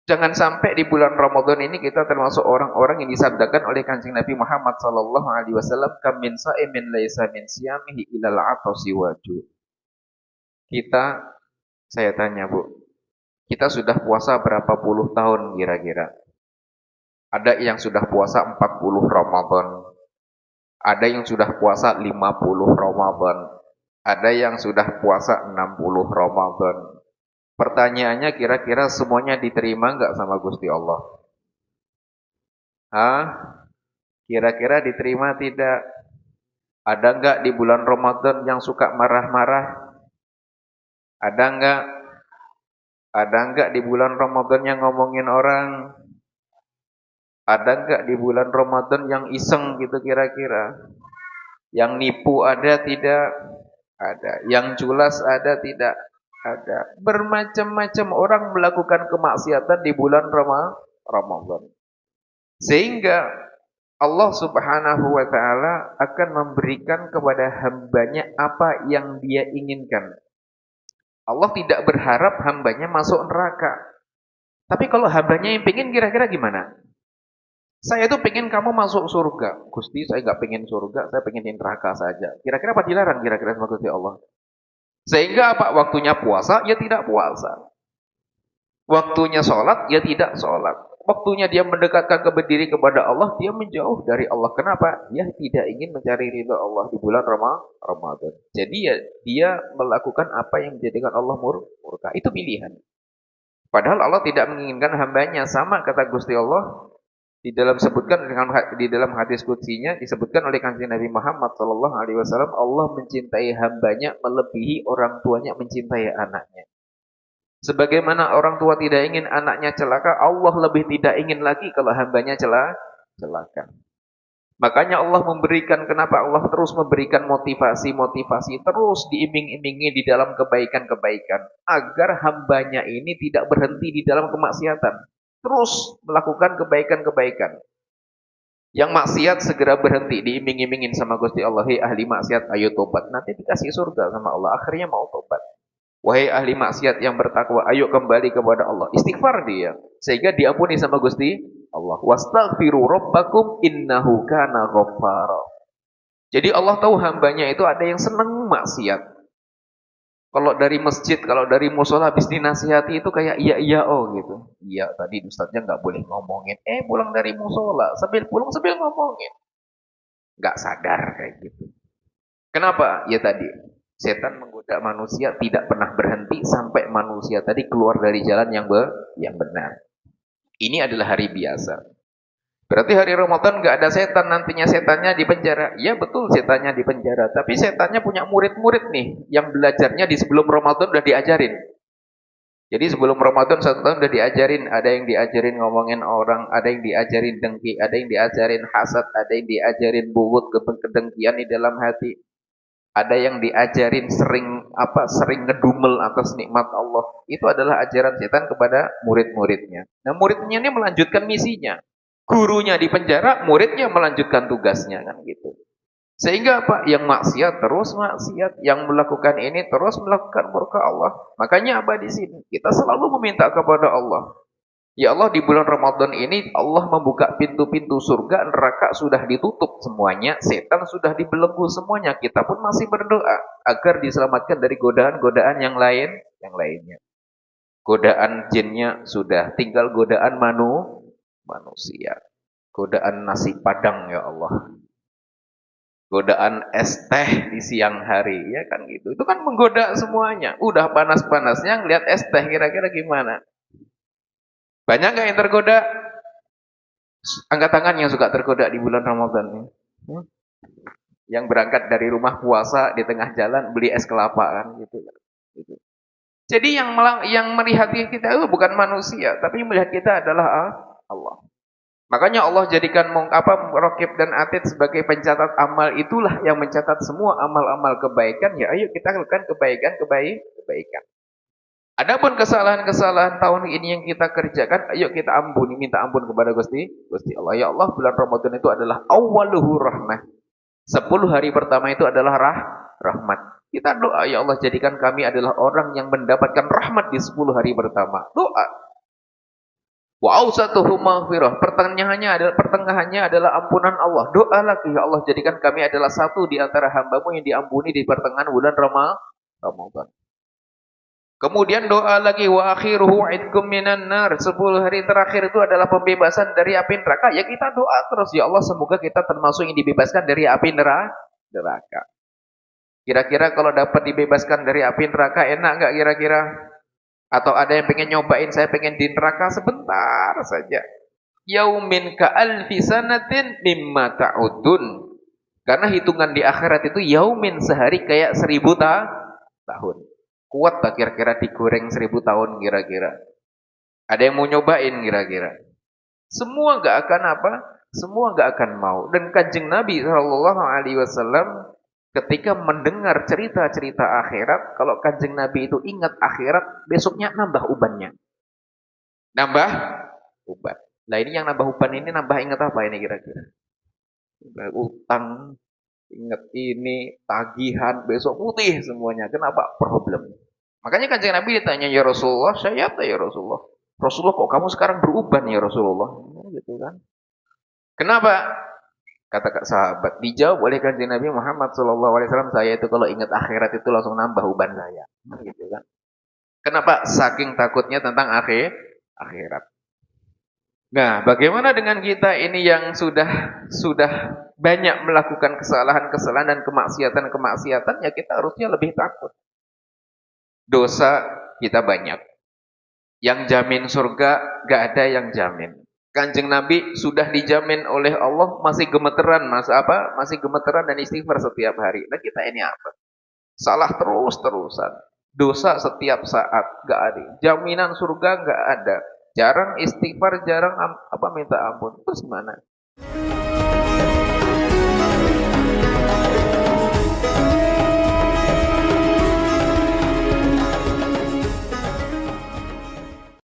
Jangan sampai di bulan Ramadan ini kita termasuk orang-orang yang disabdakan oleh Kanjeng Nabi Muhammad sallallahu alaihi wasallam, kam min sa'imin laisa min siyamihi ilal atasi waju. Kita, saya tanya Bu, kita sudah puasa berapa puluh tahun kira-kira? Ada yang sudah puasa 40 Ramadan, ada yang sudah puasa 50 Ramadan, ada yang sudah puasa 60 Ramadan. Pertanyaannya kira-kira semuanya diterima enggak sama Gusti Allah? Hah? Kira-kira diterima tidak? Ada enggak di bulan Ramadan yang suka marah-marah? Ada enggak? Ada enggak di bulan Ramadan yang ngomongin orang? Ada enggak di bulan Ramadan yang iseng gitu kira-kira? Yang nipu ada tidak? Ada. Yang culas ada tidak? Ada. Bermacam-macam orang melakukan kemaksiatan di bulan Ramadan. Sehingga Allah Subhanahu wa taala akan memberikan kepada hambanya apa yang dia inginkan. Allah tidak berharap hambanya masuk neraka. Tapi kalau hambanya yang pengen kira-kira gimana? Saya itu pengen kamu masuk surga. Gusti, saya nggak pengen surga, saya pengen di neraka saja. Kira-kira apa dilarang kira-kira sama Gusti Allah? Sehingga apa? Waktunya puasa, ya tidak puasa. Waktunya sholat, ya tidak sholat. Waktunya dia mendekatkan diri kepada Allah, dia menjauh dari Allah. Kenapa? Dia tidak ingin mencari ridha Allah di bulan Ramadan. Jadi ya dia melakukan apa yang menjadikan Allah murka. Itu pilihan. Padahal Allah tidak menginginkan hambanya. Sama kata Gusti Allah, di dalam hadis qudsinya disebutkan oleh Kanjeng Nabi Muhammad sallallahu alaihi wasallam, Allah mencintai hambanya melebihi orang tuanya mencintai anaknya. Sebagaimana orang tua tidak ingin anaknya celaka, Allah lebih tidak ingin lagi kalau hambanya celaka. Makanya Allah memberikan, kenapa Allah terus memberikan motivasi-motivasi, terus diiming-imingi di dalam kebaikan-kebaikan, agar hambanya ini tidak berhenti di dalam kemaksiatan. Terus melakukan kebaikan-kebaikan. Yang maksiat segera berhenti, diiming-imingin sama Gusti Allah, "Hei ahli maksiat, ayo tobat, nanti dikasih surga sama Allah." Akhirnya mau tobat. "Wahai ahli maksiat yang bertakwa, ayo kembali kepada Allah." Istighfar dia, sehingga diampuni sama Gusti Allah. "Wastaghfiru rabbakum innahu kana ghaffara." Jadi Allah tahu hambanya itu ada yang senang maksiat. Kalau dari masjid, kalau dari musola habis dinasihati itu kayak iya oh gitu. Iya, tadi ustaznya nggak boleh ngomongin. Pulang dari musola, sambil pulang sambil ngomongin. Nggak sadar kayak gitu. Kenapa? Ya tadi, setan menggoda manusia tidak pernah berhenti sampai manusia tadi keluar dari jalan yang benar. Ini adalah hari biasa. Berarti hari Ramadan nggak ada setan, nantinya setannya di penjara. Ya betul, setannya di penjara. Tapi setannya punya murid-murid nih, yang belajarnya di sebelum Ramadan udah diajarin. Jadi sebelum Ramadan 1 tahun udah diajarin. Ada yang diajarin ngomongin orang, ada yang diajarin dengki, ada yang diajarin hasad, ada yang diajarin buhut, kedengkian di dalam hati. Ada yang diajarin sering ngedumel atas nikmat Allah. Itu adalah ajaran setan kepada murid-muridnya. Nah, muridnya ini melanjutkan misinya. Gurunya di penjara, muridnya melanjutkan tugasnya kan gitu. Sehingga apa? Yang maksiat terus maksiat, yang melakukan ini terus melakukan murka Allah. Makanya apa di sini? Kita selalu meminta kepada Allah. Ya Allah, di bulan Ramadan ini Allah membuka pintu-pintu surga, neraka sudah ditutup semuanya, setan sudah dibelenggu semuanya. Kita pun masih berdoa agar diselamatkan dari godaan-godaan yang lainnya. Godaan jinnya sudah, tinggal godaan manusia. Godaan nasi padang ya Allah. Godaan es teh di siang hari, ya kan gitu. Itu kan menggoda semuanya. Udah panas-panasnya ngelihat es teh, kira-kira gimana? Banyak nggak yang tergoda? Angkat tangan yang suka tergoda di bulan Ramadan ini. Yang berangkat dari rumah puasa di tengah jalan beli es kelapa kan gitu. Jadi yang melihat kita itu bukan manusia, tapi melihat kita adalah Allah. Makanya Allah jadikan Raqib dan Atid sebagai pencatat amal, itulah yang mencatat semua amal-amal kebaikan. Ya ayo kita lakukan kebaikan. Adapun kesalahan-kesalahan tahun ini yang kita kerjakan, ayo kita ampuni, minta ampun kepada Gusti Allah. Ya Allah, bulan Ramadan itu adalah awaluhu rahmah. 10 hari pertama itu adalah rahmat. Kita doa, ya Allah jadikan kami adalah orang yang mendapatkan rahmat di 10 hari pertama. Doa. Wa awsatuhu maghfirah. Pertengahannya adalah ampunan Allah. Doa lagi, ya Allah jadikan kami adalah satu di antara hamba-Mu yang diampuni di pertengahan bulan Ramadan. Kemudian doa lagi, wa akhiruhu idkum minan nar. 10 hari terakhir itu adalah pembebasan dari api neraka. Ya kita doa terus, ya Allah semoga kita termasuk yang dibebaskan dari api neraka. Kira-kira kalau dapat dibebaskan dari api neraka enak enggak kira-kira? Atau ada yang pengen nyobain, saya pengen di neraka sebentar saja. Yaumin ka'alfi sanatin mimma ta'udun. Karena hitungan di akhirat itu yaumin, sehari kayak 1000 tahun. Kuat tak kira-kira digoreng 1000 tahun kira-kira? Ada yang mau nyobain kira-kira? Semua enggak akan apa? Semua enggak akan mau. Dan Kanjeng Nabi SAW ketika mendengar cerita-cerita akhirat, kalau Kanjeng Nabi itu ingat akhirat, besoknya nambah ubannya. Nambah uban. Nah ini yang nambah uban ini nambah ingat apa ini kira-kira? Utang, ingat ini, tagihan, besok putih semuanya. Kenapa? Problem. Makanya Kanjeng Nabi ditanya, ya Rasulullah, saya apa ya Rasulullah? Rasulullah kok kamu sekarang beruban ya Rasulullah? Gitu kan. Kenapa? Kata sahabat, dijawab oleh Kanjeng Nabi Muhammad SAW, saya itu kalau ingat akhirat itu langsung nambah uban saya. Gitu kan. Kenapa? Saking takutnya tentang akhirat. Nah, bagaimana dengan kita ini yang sudah banyak melakukan kesalahan-kesalahan dan kemaksiatan-kemaksiatan, ya kita harusnya lebih takut. Dosa kita banyak. Yang jamin surga, gak ada yang jamin. Kanjeng Nabi sudah dijamin oleh Allah, masih gemeteran, masih gemeteran dan istighfar setiap hari. Nah kita ini apa? Salah terus-terusan. Dosa setiap saat, gak ada. Jaminan surga gak ada. Jarang istighfar, jarang minta ampun. Terus mana?